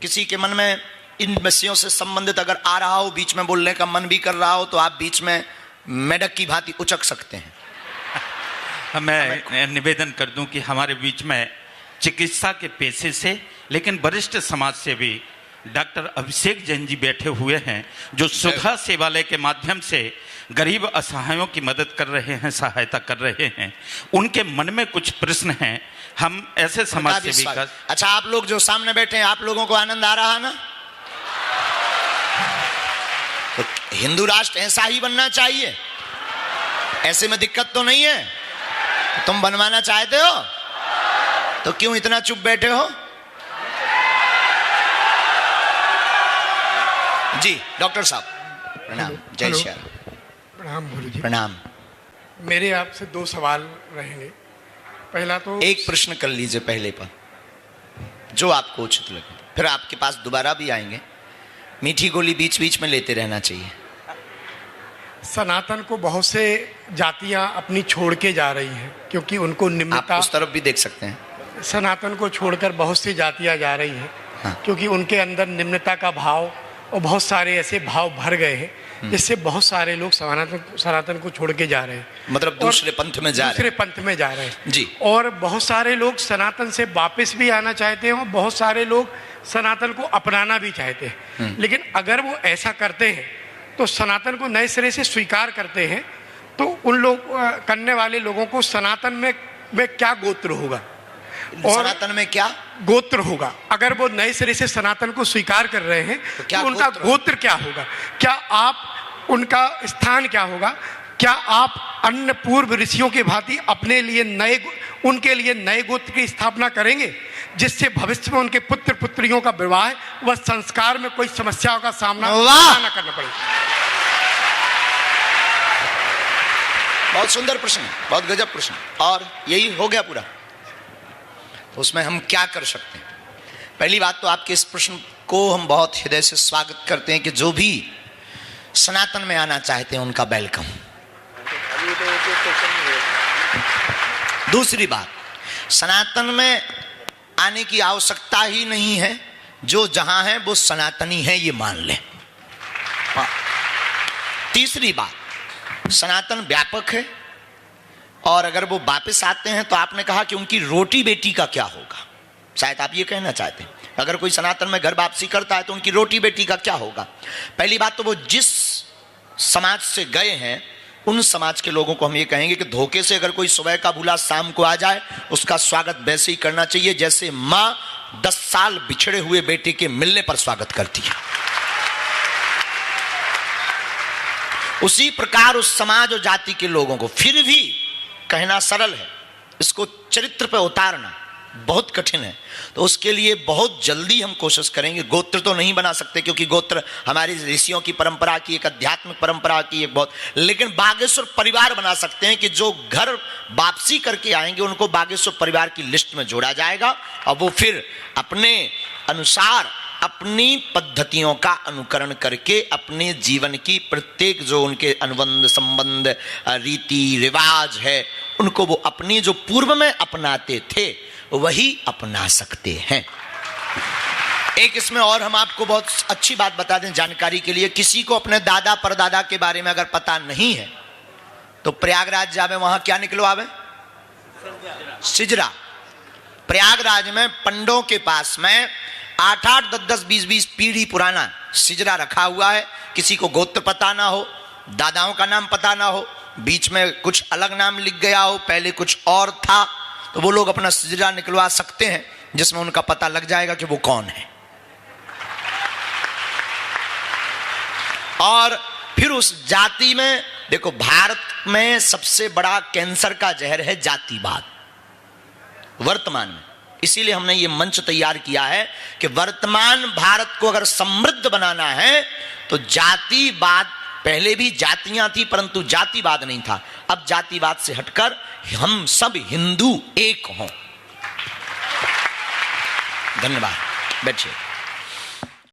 किसी के मन में इन विषयों से संबंधित अगर आ रहा हो, बीच में बोलने का मन भी कर रहा हो, तो आप बीच में मेढक की भांति उचक सकते हैं। मैं निवेदन कर दूं कि हमारे बीच में चिकित्सा के पेशे से लेकिन वरिष्ठ समाज सेवी डॉक्टर अभिषेक जैन जी बैठे हुए हैं, जो सुधा सेवालय के माध्यम से गरीब असहायों की मदद कर रहे हैं, सहायता कर रहे हैं। उनके मन में कुछ प्रश्न हैं, हम ऐसे समाज सेवी का। अच्छा, आप लोग जो सामने बैठे हैं, आप लोगों को आनंद आ रहा है ना? तो हिंदू राष्ट्र ऐसा ही बनना चाहिए, ऐसे में दिक्कत तो नहीं है? तुम बनवाना चाहते हो तो क्यों इतना चुप बैठे हो? जी डॉक्टर साहब प्रणाम। जय श्री राम। प्रणाम गुरु जी। प्रणाम। मेरे आपसे 2 सवाल रहेंगे। पहला तो एक प्रश्न कर लीजिए पहले पर, जो आपको उचित लगे, फिर आपके पास दोबारा भी आएंगे। मीठी गोली बीच बीच में लेते रहना चाहिए। सनातन को बहुत से जातियां अपनी छोड़ के जा रही हैं, क्योंकि उनको आप निम्नता। उस तरफ भी देख सकते हैं। सनातन को छोड़कर बहुत सी जातियां जा रही हैं। हाँ। क्योंकि उनके अंदर निम्नता का भाव और बहुत सारे ऐसे भाव भर गए हैं, जिससे बहुत सारे लोग सनातन को छोड़ के जा रहे हैं। मतलब दूसरे पंथ में जा रहे हैं। दूसरे पंथ में जा रहे हैं जी। और बहुत सारे लोग सनातन से वापस भी आना चाहते हैं, और बहुत सारे लोग सनातन को अपनाना भी चाहते हैं। लेकिन अगर वो ऐसा करते हैं तो सनातन को नए सिरे से स्वीकार करते हैं, तो उन लोग करने वाले लोगों को सनातन में क्या गोत्र होगा? और सनातन में क्या गोत्र होगा? अगर वो नए सिरे से सनातन को स्वीकार कर रहे हैं तो उनका गोत्र क्या होगा? क्या आप उनका स्थान क्या होगा? क्या आप अन्य पूर्व ऋषियों के भांति अपने लिए उनके लिए नए गोत्र की स्थापना करेंगे, जिससे भविष्य में उनके पुत्र पुत्रियों का विवाह व संस्कार में कोई समस्याओं का सामना न करना पड़े? बहुत सुंदर प्रश्न, बहुत गजब प्रश्न। और यही हो गया पूरा? तो उसमें हम क्या कर सकते हैं? पहली बात तो आपके इस प्रश्न को हम बहुत हृदय से स्वागत करते हैं कि जो भी सनातन में आना चाहते हैं उनका वेलकम। दूसरी बात, सनातन में आने की आवश्यकता ही नहीं है, जो जहां है वो सनातनी है, ये मान लें। तीसरी बात, सनातन व्यापक है, और अगर वो वापस आते हैं तो आपने कहा कि उनकी रोटी बेटी का क्या होगा? शायद आप ये कहना चाहते हैं, अगर कोई सनातन में घर वापसी करता है तो उनकी रोटी बेटी का क्या होगा? पहली बात तो वो जिस समाज से गए हैं उन समाज के लोगों को हम ये कहेंगे कि धोखे से अगर कोई सुबह का भूला शाम को आ जाए, उसका स्वागत वैसे ही करना चाहिए जैसे माँ 10 साल बिछड़े हुए बेटे के मिलने पर स्वागत करती है। उसी प्रकार उस समाज और जाति के लोगों को, फिर भी कहना सरल है, इसको चरित्र पर उतारना बहुत कठिन है। तो उसके लिए बहुत जल्दी हम कोशिश करेंगे। गोत्र तो नहीं बना सकते, क्योंकि गोत्र हमारी ऋषियों की परंपरा की, एक आध्यात्मिक परंपरा की एक बहुत, लेकिन बागेश्वर परिवार बना सकते हैं कि जो घर वापसी करके आएंगे उनको बागेश्वर परिवार की लिस्ट में जोड़ा जाएगा, और वो फिर अपने अनुसार अपनी पद्धतियों का अनुकरण करके अपने जीवन की प्रत्येक जो उनके अनुबंध संबंध रीति रिवाज है, उनको वो अपनी जो पूर्व में अपनाते थे वही अपना सकते हैं। एक इसमें और हम आपको बहुत अच्छी बात बता दें जानकारी के लिए, किसी को अपने दादा परदादा के बारे में अगर पता नहीं है तो प्रयागराज जावे, वहां क्या निकलो आवे? सिजरा। प्रयागराज में पंडों के पास में 8-8, 10-10, 20-20 पीढ़ी पुराना सिजरा रखा हुआ है। किसी को गोत्र पता ना हो, दादाओं का नाम पता ना हो, बीच में कुछ अलग नाम लिख गया हो, पहले कुछ और था, तो वो लोग अपना सिजरा निकलवा सकते हैं, जिसमें उनका पता लग जाएगा कि वो कौन है। और फिर उस जाति में देखो, भारत में सबसे बड़ा कैंसर का जहर है जातिवाद वर्तमान में। इसीलिए हमने ये मंच तैयार किया है कि वर्तमान भारत को अगर समृद्ध बनाना है तो जातिवाद, पहले भी जातियां थी परंतु जातिवाद नहीं था, अब जातिवाद से हटकर हम सब हिंदू एक हों। धन्यवाद, बैठिए।